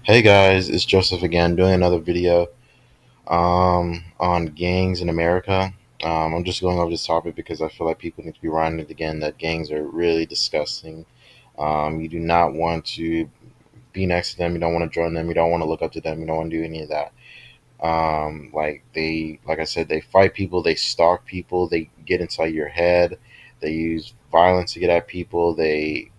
Hey guys, it's Joseph again doing another video on gangs in America. I'm just going over this topic because I feel like people need to be reminded again that gangs are really disgusting. You do not want to be next to them. You don't want to join them. You don't want to look up to them. You don't want to do any of that. Like I said, they fight people. They stalk people. They get inside your head. They use violence to get at people. They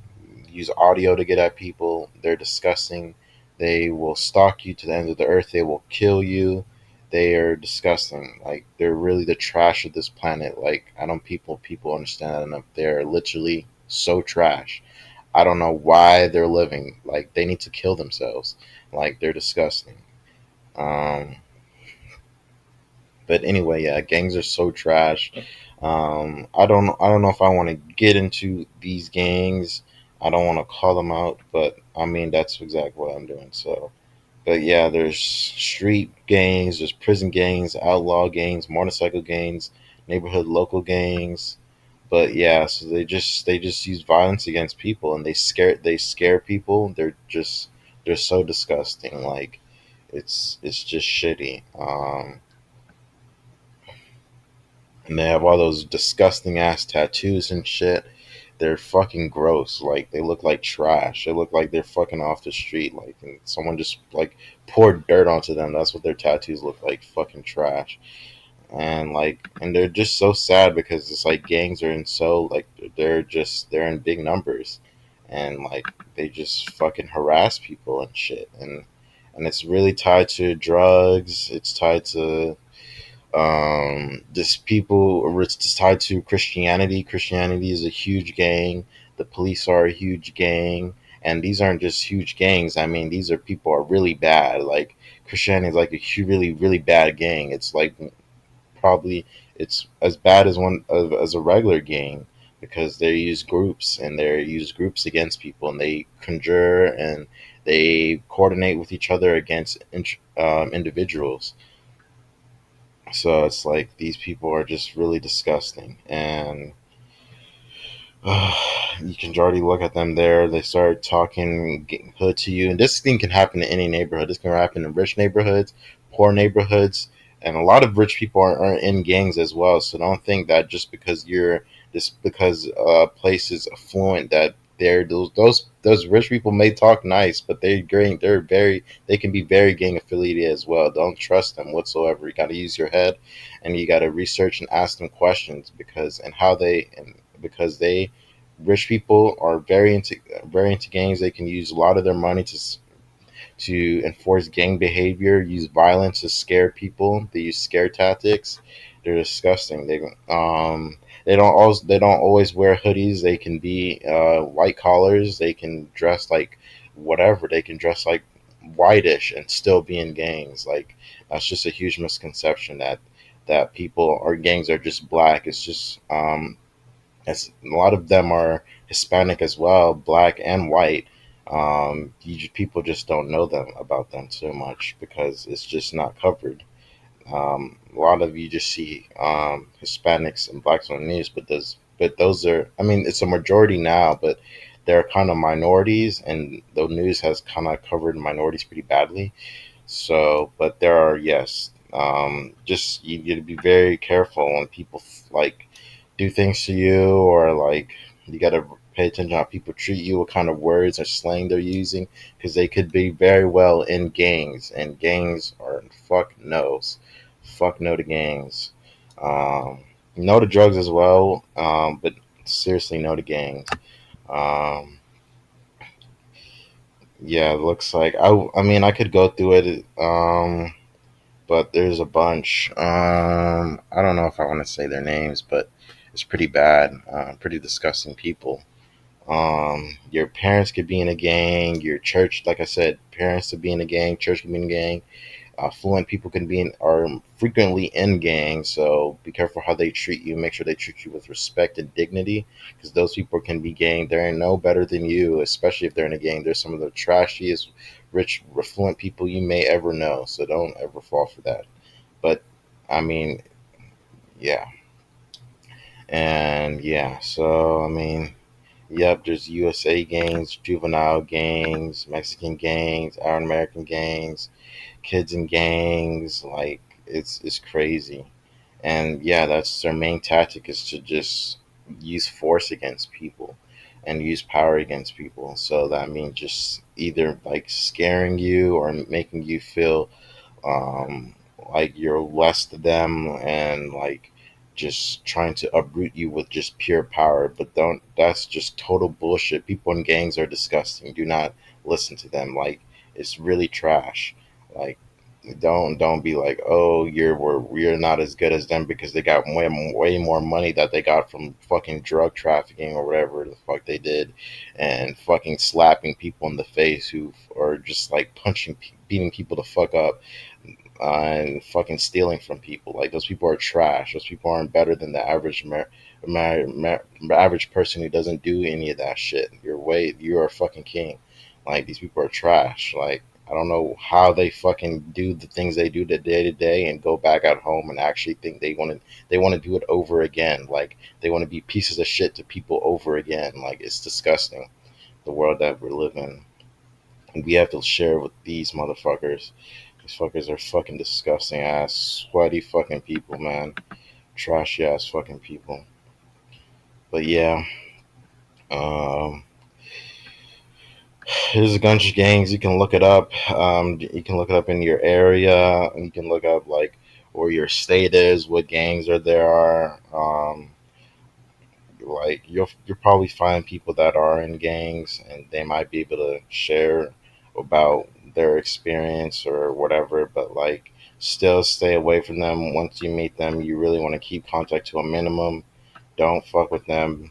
use audio to get at people. They're disgusting. They will stalk you to the end of the earth. They will kill you. They are disgusting. Like they're really the trash of this planet. Like I don't people understand that enough. They're literally so trash. I don't know why they're living. Like they need to kill themselves. Like they're disgusting. Um, but anyway, yeah, gangs are so trash. I don't know if I want to get into these gangs. I don't want to call them out, but I mean that's exactly what I'm doing. So, but yeah, there's street gangs, there's prison gangs, outlaw gangs, motorcycle gangs, neighborhood local gangs. But yeah, so they just use violence against people, and they scare people. They're so disgusting. Like it's just shitty. And they have all those disgusting ass tattoos and shit. They're fucking gross. Like they look like trash. They look like they're fucking off the street. Like and someone just like poured dirt onto them. That's what their tattoos look like. Fucking trash. And they're just so sad because it's like gangs are in so like they're in big numbers, and like they just fucking harass people and shit. And it's really tied to drugs. It's tied to just people, it's just tied to Christianity is a huge gang. The police are a huge gang, and these aren't just huge gangs. I mean, these are people are really bad. Like Christianity is like a really bad gang. It's like probably it's as bad as as a regular gang, because they use groups, and they use groups against people, and they conjure, and they coordinate with each other against individuals. So it's like these people are just really disgusting, and you can already look at them there. They start talking hood to you, and this thing can happen in any neighborhood. This can happen in rich neighborhoods, poor neighborhoods, and a lot of rich people are in gangs as well. So don't think that just because a place is affluent that those rich people may talk nice, but they can be very gang affiliated as well. Don't trust them whatsoever. You got to use your head, and you got to research and ask them questions, because they rich people are very into gangs. They can use a lot of their money to enforce gang behavior, use violence to scare people. They use scare tactics. They're disgusting. They don't always wear hoodies. They can be white collars. They can dress like whatever. They can dress like whitish and still be in gangs. Like that's just a huge misconception that people or gangs are just black. It's just as a lot of them are Hispanic as well, black and white. People just don't know them about them so much because it's just not covered. A lot of you just see Hispanics and blacks on the news, but those are, I mean, it's a majority now, but they're kind of minorities, and the news has kind of covered minorities pretty badly. So, but there are, yes, just you got to be very careful when people like do things to you, or like you got to pay attention how people treat you, what kind of words or slang they're using, because they could be very well in gangs, and gangs are fuck no to gangs. No to drugs as well, but seriously no to gangs. Um, yeah, it looks like I mean I could go through it. But there's a bunch. I don't know if I want to say their names, but it's pretty bad, pretty disgusting people. Your parents could be in a gang. Your church, like I said, parents could be in a gang. Church could be in a gang. Fluent people can be in, are frequently in gangs. So be careful how they treat you. Make sure they treat you with respect and dignity, because those people can be gang. They're no better than you, especially if they're in a gang. They're some of the trashiest, rich, affluent people you may ever know. So don't ever fall for that. But I mean, yeah, and yeah. So I mean, Yep, there's USA gangs, juvenile gangs, Mexican gangs, African American gangs, kids in gangs. Like it's crazy. And yeah, that's their main tactic, is to just use force against people and use power against people. So that means just either like scaring you or making you feel um, like you're less to them, and like just trying to uproot you with just pure power. But don't, that's just total bullshit. People in gangs are disgusting. Do not listen to them. Like it's really trash. Like don't be like, oh, you're not as good as them because they got way more money that they got from fucking drug trafficking or whatever the fuck they did, and fucking slapping people in the face who are just like punching beating people the fuck up, and fucking stealing from people. Like those people are trash. Those people aren't better than the average person who doesn't do any of that shit. You're a fucking king. Like these people are trash. Like I don't know how they fucking do the things they do the day to day and go back at home and actually think they want to do it over again. Like they want to be pieces of shit to people over again. Like it's disgusting, the world that we're living. And we have to share with these motherfuckers. These fuckers are fucking disgusting ass, sweaty fucking people, man. Trashy ass fucking people. But yeah, um, there's a bunch of gangs. You can look it up. You can look it up in your area. You can look up like where your state is, what gangs are there are. Like you'll probably find people that are in gangs, and they might be able to share about their experience or whatever. But like, still stay away from them. Once you meet them, you really want to keep contact to a minimum. Don't fuck with them.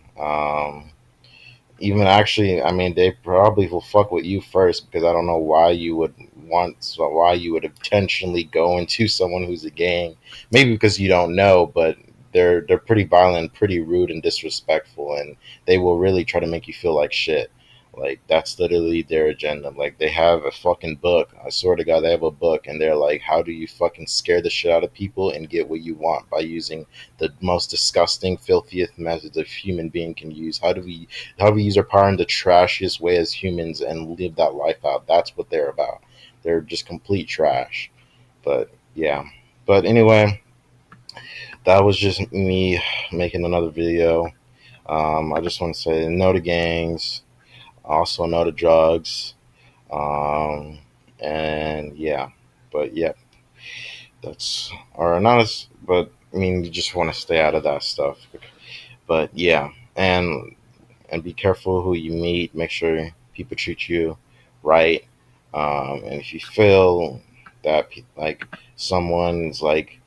Even actually, I mean, they probably will fuck with you first, because I don't know why you would why you would intentionally go into someone who's a gang. Maybe because you don't know, but they're pretty violent, pretty rude and disrespectful, and they will really try to make you feel like shit. Like that's literally their agenda. Like they have a fucking book. I swear to God, they have a book, and they're like, how do you fucking scare the shit out of people and get what you want by using the most disgusting, filthiest methods a human being can use? How do we use our power in the trashiest way as humans and live that life out? That's what they're about. They're just complete trash. But yeah. But anyway, that was just me making another video. I just want to say no to gangs, also no to drugs, um, and yeah. But yeah, that's or not as. But I mean, you just want to stay out of that stuff. But yeah, and be careful who you meet. Make sure people treat you right. And if you feel that like someone's like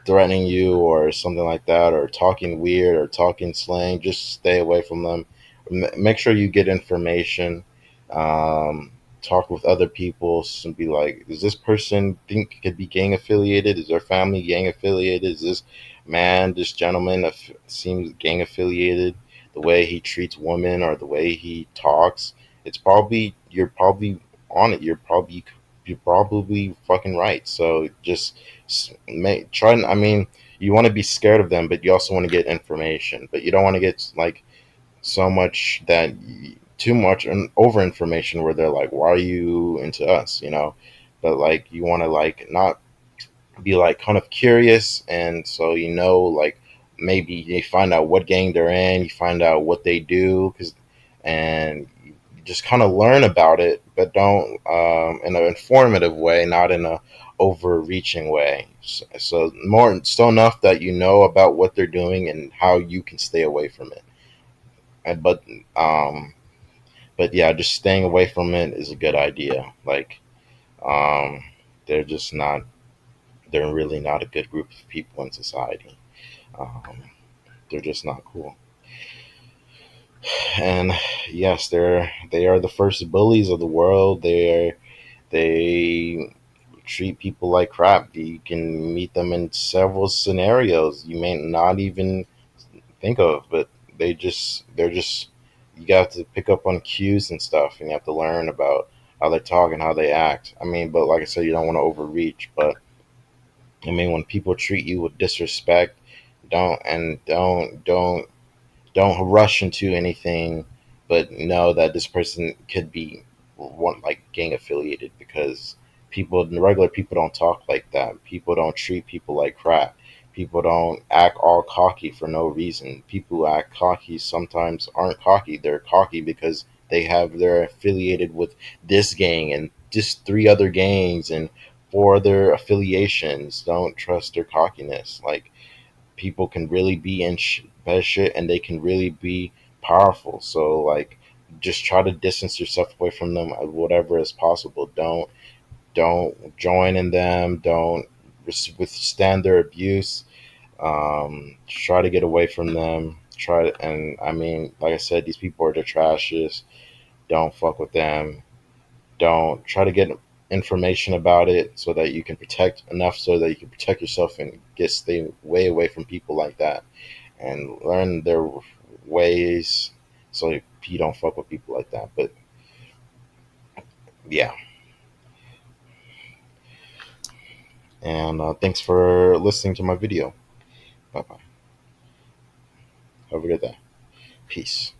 threatening you or something like that, or talking weird or talking slang, just stay away from them. Make sure you get information. Um, Talk with other people and be like, does this person think could be gang affiliated? Is their family gang affiliated? Is this gentleman seems gang affiliated? The way he treats women or the way he talks, you're probably on it. You're probably fucking right. So just make try. I mean, you want to be scared of them, but you also want to get information. But you don't want to get like so much that too much and over information where they're like, "Why are you into us?" But like you want to like not be like kind of curious, and so like maybe you find out what gang they're in, you find out what they do, and you just kind of learn about it, but don't in an informative way, not in a overreaching way. So more still enough that you know about what they're doing and how you can stay away from it. And, um, but yeah, just staying away from it is a good idea. Like um, they're just not they're really not a good group of people in society. Um, they're just not cool. And yes, they are the first bullies of the world. They treat people like crap. You can meet them in several scenarios you may not even think of, but they're just you got to pick up on cues and stuff, and you have to learn about how they talk and how they act. I mean, but like I said, you don't want to overreach, but I mean, when people treat you with disrespect, don't don't rush into anything, but know that this person could be one like gang affiliated, because regular people don't talk like that. People don't treat people like crap. People don't act all cocky for no reason. People who act cocky sometimes aren't cocky. They're cocky because they're affiliated with this gang and just three other gangs and four other affiliations. Don't trust their cockiness. Like, people can really be in bad shit, and they can really be powerful. So like, just try to distance yourself away from them whatever is possible. Don't join in them. Don't withstand their abuse. Try to get away from them. And I mean, like I said, these people are the trashes. Don't fuck with them. Don't try to get information about it so that you can protect enough so that you can protect yourself and stay way away from people like that, and learn their ways so you don't fuck with people like that. But yeah, and thanks for listening to my video. Bye bye. Have a good day. Peace.